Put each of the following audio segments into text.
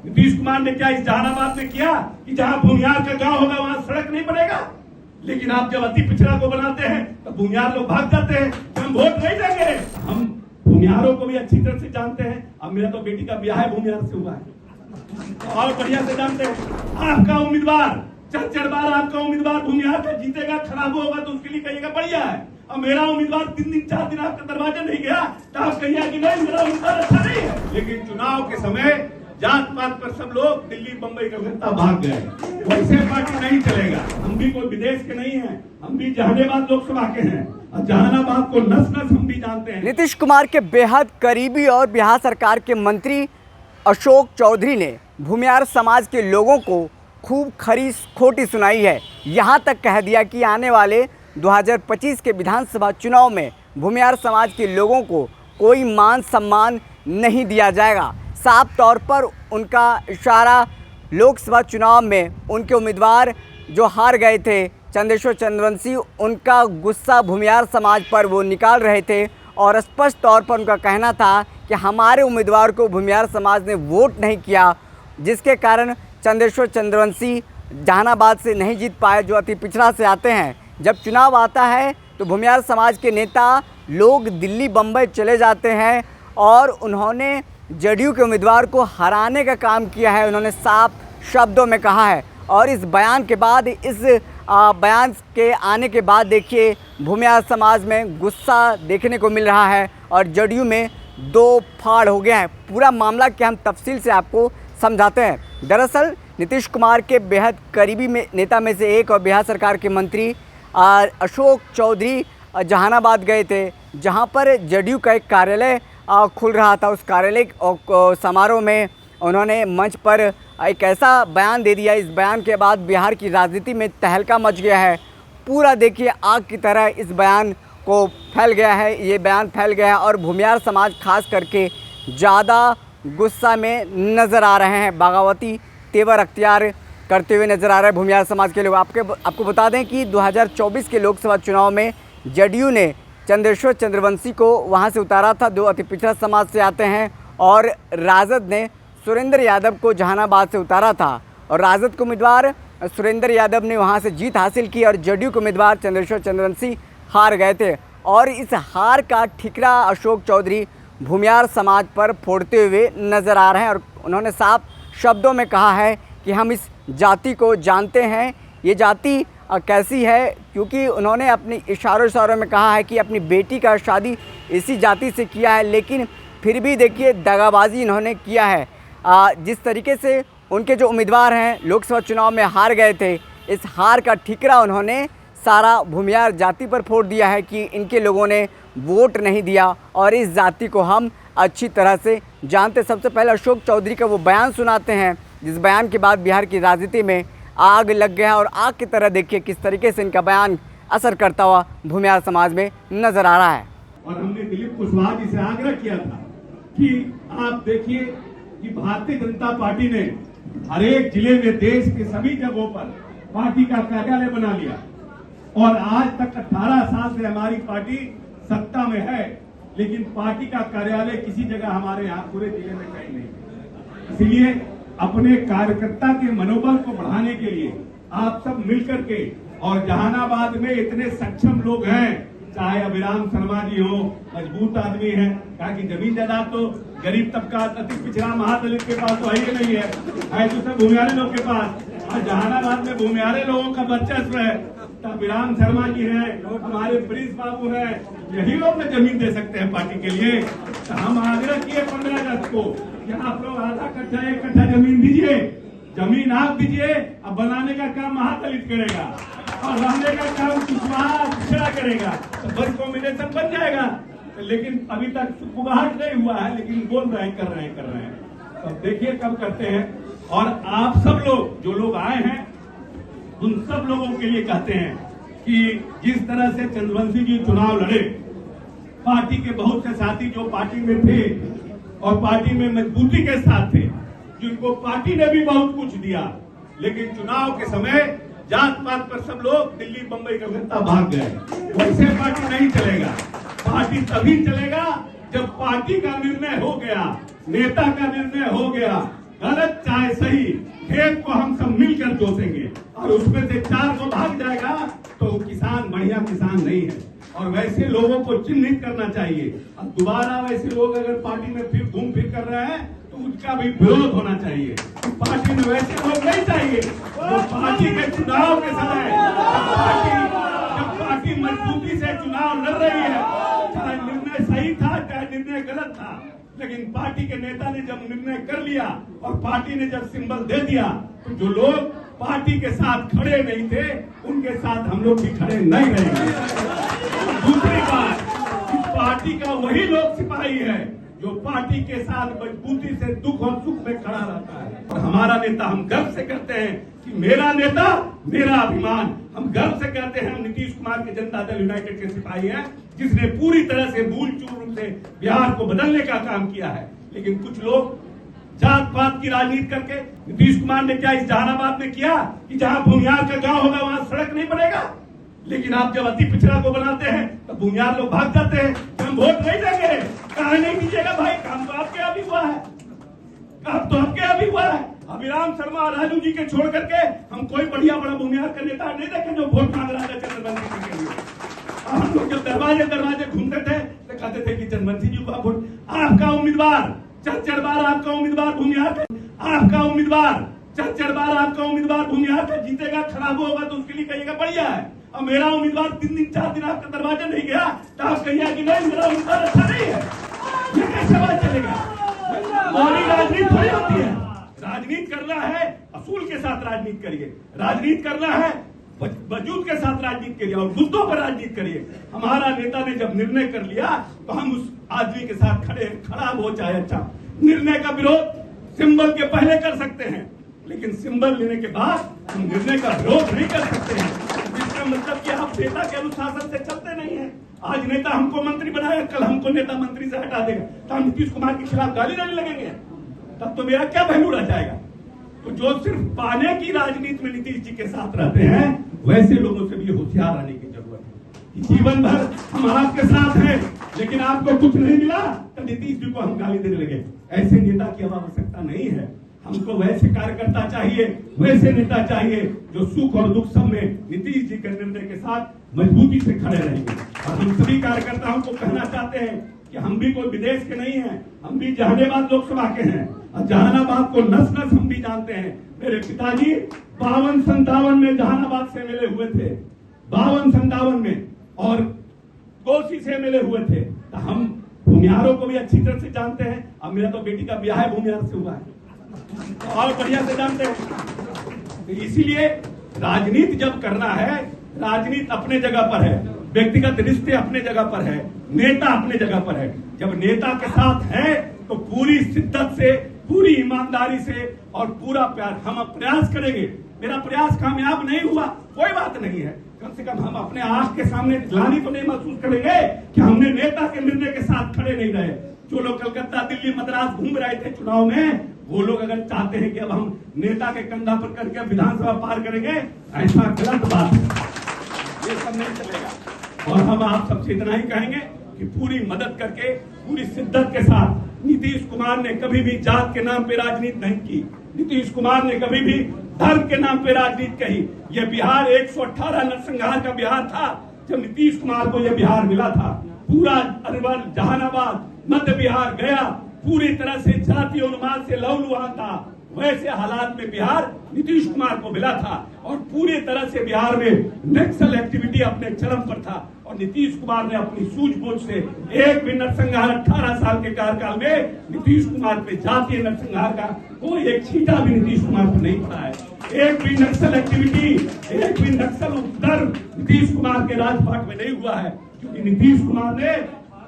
नीतीश कुमार ने क्या इस जहानाबाद में किया कि जहां भूमिहार का गांव होगा वहां सड़क नहीं बनेगा? लेकिन आप जब अति पिछड़ा को बनाते हैं तो भूमिहार लोग भाग जाते हैं कि हम वोट नहीं देंगे। हम भूमिहारों को भी अच्छी तरह से जानते हैं। अब मेरा तो बेटी का ब्याह है भूमिहार से हुआ है और बढ़िया से जानते हैं। आपका उम्मीदवार 4 बार आपका उम्मीदवार भूमिहार का जीतेगा, खराब होगा तो उसके लिए कहिएगा बढ़िया है। और मेरा उम्मीदवार 3 दिन 4 दिन आपका दरवाजा नहीं गया तो आप कहिए कि नहीं मेरा उम्मीदवार अच्छा नहीं है। लेकिन चुनाव के समय जात पात पर सब लोग दिल्ली बंबई कलकत्ता भाग गए। वैसे पार्टी नहीं चलेगा। हम भी कोई विदेश के नहीं हैं, हम भी जहानाबाद लोकसभा के हैं और जहानाबाद को नस नस हम भी जानते हैं। नीतीश कुमार के बेहद करीबी और बिहार सरकार के मंत्री अशोक चौधरी ने भूमिहार समाज के लोगों को खूब खरी खोटी सुनाई है। यहाँ तक कह दिया कि आने वाले 2025 के विधानसभा चुनाव में भूमिहार समाज के लोगों को कोई मान सम्मान नहीं दिया जाएगा। साफ तौर पर उनका इशारा लोकसभा चुनाव में उनके उम्मीदवार जो हार गए थे चंदेश्वर चंद्रवंशी, उनका गुस्सा भूमिहार समाज पर वो निकाल रहे थे और स्पष्ट तौर पर उनका कहना था कि हमारे उम्मीदवार को भूमिहार समाज ने वोट नहीं किया, जिसके कारण चंदेश्वर चंद्रवंशी जहानाबाद से नहीं जीत पाए, जो अति पिछड़ा से आते हैं। जब चुनाव आता है तो भूमिहार समाज के नेता लोग दिल्ली बम्बई चले जाते हैं और उन्होंने जदयू के उम्मीदवार को हराने का काम किया है, उन्होंने साफ शब्दों में कहा है। और इस बयान के बाद, इस बयान के आने के बाद देखिए भूमिहार समाज में गुस्सा देखने को मिल रहा है और जदयू में 2 फाड़ हो गया है। पूरा मामला क्या हम तफसील से आपको समझाते हैं। दरअसल नीतीश कुमार के बेहद करीबी नेता में से एक और बिहार सरकार के मंत्री अशोक चौधरी जहानाबाद गए थे, जहां पर जदयू का एक कार्यालय खुल रहा था। उस कार्यालय समारोह में उन्होंने मंच पर एक ऐसा बयान दे दिया। इस बयान के बाद बिहार की राजनीति में तहलका मच गया है। पूरा देखिए आग की तरह इस बयान को फैल गया है, ये बयान फैल गया है और भूमिहार समाज खास करके ज़्यादा गुस्सा में नज़र आ रहे हैं, बगावती तेवर अख्तियार करते हुए नज़र आ रहे हैं भूमिहार समाज के लोग। आपको बता दें कि 2024 के लोकसभा चुनाव में जदयू ने चंदेश्वर चंद्रवंशी को वहां से उतारा था, जो अति पिछड़ा समाज से आते हैं, और राजद ने सुरेंद्र यादव को जहानाबाद से उतारा था और राजद के उम्मीदवार सुरेंद्र यादव ने वहां से जीत हासिल की और जदयू के उम्मीदवार चंदेश्वर चंद्रवंशी हार गए थे। और इस हार का ठिकरा अशोक चौधरी भूमिहार समाज पर फोड़ते हुए नज़र आ रहे हैं और उन्होंने साफ शब्दों में कहा है कि हम इस जाति को जानते हैं, ये जाति कैसी है, क्योंकि उन्होंने अपनी इशारों में कहा है कि अपनी बेटी का शादी इसी जाति से किया है। लेकिन फिर भी देखिए दगाबाजी इन्होंने किया है। जिस तरीके से उनके जो उम्मीदवार हैं लोकसभा चुनाव में हार गए थे, इस हार का ठिकरा उन्होंने सारा भूमिहार जाति पर फोड़ दिया है कि इनके लोगों ने वोट नहीं दिया और इस जाति को हम अच्छी तरह से जानते। सबसे पहले अशोक चौधरी का वो बयान सुनाते हैं, जिस बयान के बाद बिहार की राजनीति में आग लग गया और आग की तरह देखिए किस तरीके से इनका बयान असर करता हुआ भूमिहार समाज में नजर आ रहा है। और हमने दिलीप कुशवाहा जी से आग्रह किया था कि आप देखिए कि भारतीय जनता पार्टी ने हर एक जिले में देश के सभी जगहों पर पार्टी का कार्यालय बना लिया और आज तक 18 साल से हमारी पार्टी सत्ता में है, लेकिन पार्टी का कार्यालय किसी जगह हमारे यहाँ पूरे जिले में कहीं नहीं। इसलिए अपने कार्यकर्ता के मनोबल को बढ़ाने के लिए आप सब मिलकर के, और जहानाबाद में इतने सक्षम लोग हैं, चाहे अभिराम शर्मा जी हो, मजबूत आदमी है, कहा कि जमीन जायदाद तो गरीब तबका अति पिछड़ा महादलित के पास तो है नहीं है तो सब भूमिहारे लोग के पास। और जहानाबाद में भूमिहारे लोगों का वर्चस्व है, तो अभिराम शर्मा जी है, हमारे प्रिंस बाबू है, यही लोग ने जमीन दे सकते हैं पार्टी के लिए। तो हम आग्रह किए 15 अगस्त को कि आप लोग आधा कट्ठा 1 कट्ठा जमीन दीजिए, जमीन आप दीजिए, अब बनाने का काम महादलित करेगा और रहने का काम कुशवाहा पिछड़ा करेगा, तो बस कॉम्बिनेशन बन जाएगा। लेकिन अभी तक सुखुबाहट नहीं हुआ है, लेकिन बोल रहे हैं, कर रहे हैं। तो देखिए कब करते हैं। और आप सब लोग जो लोग आए हैं उन सब लोगों के लिए कहते हैं कि जिस तरह से चंद्रवंशी जी चुनाव लड़े, पार्टी के बहुत से साथी जो पार्टी में थे और पार्टी में मजबूती के साथ थे, जिनको पार्टी ने भी बहुत कुछ दिया, लेकिन चुनाव के समय जात पात पर सब लोग दिल्ली बंबई कलकत्ता भाग गए। वैसे पार्टी नहीं चलेगा। पार्टी तभी चलेगा जब पार्टी का निर्णय हो गया, नेता का निर्णय हो गया, गलत चाहे वैसे ही खेत को हम सब मिलकर जोतेंगे और उसमें से 4 को भाग जाएगा तो किसान बढ़िया किसान नहीं है। और वैसे लोगों को चिन्हित करना चाहिए। अब दोबारा वैसे लोग अगर पार्टी में फिर घूम फिर कर रहे हैं तो उसका भी विरोध होना चाहिए। पार्टी में वैसे लोग नहीं चाहिए। तो पार्टी के चुनाव के समय जब पार्टी मजबूती से चुनाव लड़ रही है, चाहे निर्णय सही था चाहे निर्णय गलत था, लेकिन पार्टी के नेता ने जब निर्णय कर लिया और पार्टी ने जब सिंबल दे दिया तो जो लोग पार्टी के साथ खड़े नहीं थे उनके साथ हम लोग भी खड़े नहीं रहेंगे। दूसरी बात, इस पार्टी का वही लोग सिपाही है जो पार्टी के साथ मजबूती से दुख और सुख में खड़ा रहता है। और हमारा नेता, हम गर्व से कहते हैं कि मेरा नेता मेरा अभिमान। हम गर्व से कहते हैं हम नीतीश कुमार के जनता दल यूनाइटेड के सिपाही हैं, जिसने पूरी तरह से मूल चूर रूप से बिहार को बदलने का काम किया है। लेकिन कुछ लोग जात पात की राजनीति करके, नीतीश कुमार ने क्या इस जहानाबाद में किया कि जहां भूमिहार का गांव होगा वहां सड़क नहीं बनेगा? लेकिन आप जब अति पिछड़ा को बनाते हैं तो भूमिहार लोग भाग जाते हैं कि हम वोट नहीं देंगे। कहा नहीं दीजिएगा भाई, काम तो आपके यहाँ भी हुआ है, काम तो आपके यहाँ भी हुआ है। अभिराम शर्मा और राजू जी के छोड़ करके हम कोई बढ़िया बड़ा भूमिहार का नेता नहीं देखे जो वोट मांग रहा था चंद्रवंशी जी के लिए। हम लोग जब दरवाजे घूमते थे तो कहते थे कि चंद्रवंशी जी को वोट, आपका उम्मीदवार 4 बार आपका उम्मीदवार भूमिहार का, आपका उम्मीदवार 4 बार आपका उम्मीदवार भूमिहार का जीतेगा, खराब होगा तो उसके लिए कहिएगा बढ़िया है। और मेरा उम्मीदवार 3 दिन 4 दिन आपका दरवाजा नहीं गया तो आप कहिए कि नहीं मेरा उम्मीदवार अच्छा नहीं है। ये कैसे बात चलेगा? मोदी राजनीति थोड़ी होती है। राजनीति करना है असूल के साथ राजनीति करिए, राजनीति करना है वजूद के साथ राजनीति करिए और मुद्दों पर राजनीति करिए। हमारा नेता ने जब निर्णय कर लिया तो हम उस आदमी के साथ खड़े, खराब हो चाहे अच्छा। निर्णय का विरोध सिंबल के पहले कर सकते हैं, लेकिन सिंबल लेने के बाद हम निर्णय का विरोध नहीं कर सकते हैं। इसका मतलब कि आप नेता के अनुशासन से चलते नहीं है। आज नेता हमको मंत्री बनाया, कल हमको नेता मंत्री से हटा देगा तो हम नीतीश कुमार के खिलाफ गाली देने लगेंगे, तब तो मेरा क्या वैल्यू रह जाएगा? तो जो सिर्फ पाने की राजनीति में नीतीश जी के साथ रहते हैं, वैसे लोगों से भी होशियार रहने की जरूरत है। जीवन भर हम आपके साथ हैं, लेकिन आपको कुछ नहीं मिला तो नीतीश जी को हम गाली देने लगे। ऐसे नेता की अब आवश्यकता नहीं है। हमको वैसे कार्यकर्ता चाहिए, वैसे नेता चाहिए जो सुख और दुख सब में नीतीश जी के निर्णय के साथ मजबूती से खड़े रहेंगे। और हम सभी कार्यकर्ताओं को कहना चाहते हैं कि हम भी कोई विदेश के नहीं हैं, हम भी जहानाबाद लोकसभा के हैं और जहानाबाद को नस नस हम भी जानते हैं। मेरे पिताजी 52-57 में जहानाबाद से मिले हुए थे, 52-57 में, और कोसी से मिले हुए थे। तो हम भूमिहारों को भी अच्छी तरह से जानते हैं। अब मेरा तो बेटी का ब्याह है भूमिहार से हुआ है, तो और बढ़िया से जानते हैं। तो इसीलिए राजनीति जब करना है, राजनीति अपने जगह पर है, व्यक्तिगत रिश्ते अपने जगह पर है, नेता अपने जगह पर है। जब नेता के साथ है तो पूरी शिद्दत से, पूरी ईमानदारी से और पूरा प्यार हम प्रयास करेंगे। मेरा प्रयास कामयाब नहीं हुआ कोई बात नहीं है, कम से कम हम अपने आंख के सामने ग्लानि तो नहीं महसूस करेंगे कि हमने नेता के निर्णय के साथ खड़े नहीं रहे। जो लोग कलकत्ता, दिल्ली, मद्रास घूम रहे थे चुनाव में, वो लोग अगर चाहते हैं कि अब हम नेता के कंधा पर करके विधानसभा पार करेंगे, ऐसा गलत बात है, ये सब नहीं चलेगा। और हम आप सबसे इतना ही कहेंगे कि पूरी मदद करके, पूरी शिद्दत के साथ, नीतीश कुमार ने कभी भी जात के नाम पे राजनीति नहीं की, नीतीश कुमार ने कभी भी धर्म के नाम पे राजनीति कही। यह बिहार 118 नरसंहार का बिहार था जब नीतीश कुमार को यह बिहार मिला था। पूरा अरवल, जहानाबाद, मध्य बिहार, गया पूरी तरह से जाति उन्माद से लहूलुहान था। वैसे हालात में बिहार नीतीश कुमार को मिला था और पूरी तरह से बिहार में नक्सल एक्टिविटी अपने चरम पर था। और नीतीश कुमार ने अपनी सूझबूझ से एक भी नरसंहार 18 साल के कार्यकाल में नीतीश कुमार पे जातीय नरसंहार का कोई एक छींटा भी नीतीश कुमार को नहीं पड़ा है। एक भी नक्सल एक्टिविटी, एक भी नक्सल उपद्रव नीतीश कुमार के राजपाट में नहीं हुआ है, क्योंकि नीतीश कुमार ने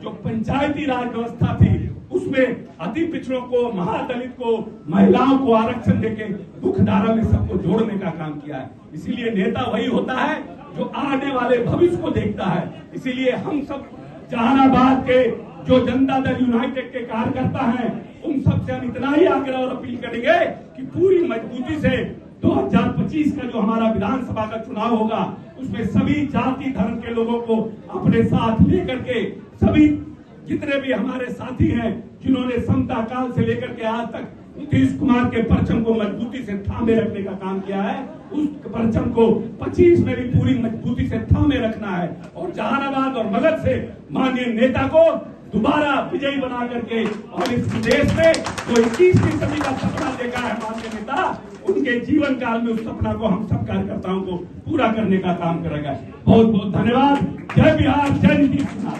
जो पंचायती राज व्यवस्था थी उसमें अति पिछड़ों को, महादलित को, महिलाओं को आरक्षण देके दुख धारा में सबको जोड़ने का काम किया है। इसीलिए नेता वही होता है जो आने वाले भविष्य को देखता है। इसीलिए हम सब जहानाबाद के जो जनता दल यूनाइटेड के कार्यकर्ता हैं, उन सबसे हम इतना ही आग्रह और अपील करेंगे कि पूरी मजबूती से 2025 का जो हमारा विधानसभा का चुनाव होगा उसमें सभी जाति धर्म के लोगों को अपने साथ लेकर के, सभी जितने भी हमारे साथी हैं जिन्होंने समता काल से लेकर के आज तक नीतीश कुमार के परचम को मजबूती से थामे रखने का काम किया है। उस परचम को 25 में भी पूरी मजबूती से थामे रखना है और जहानाबाद और मगध से माननीय नेता को दोबारा विजयी बना करके और इस देश में जो 21वीं सदी का सपना देखा है माननीय नेता, उनके जीवन काल में उस सपना को हम सब कार्यकर्ताओं को पूरा करने का काम करेगा। बहुत बहुत धन्यवाद। जय बिहार, जय नीतीश कुमार।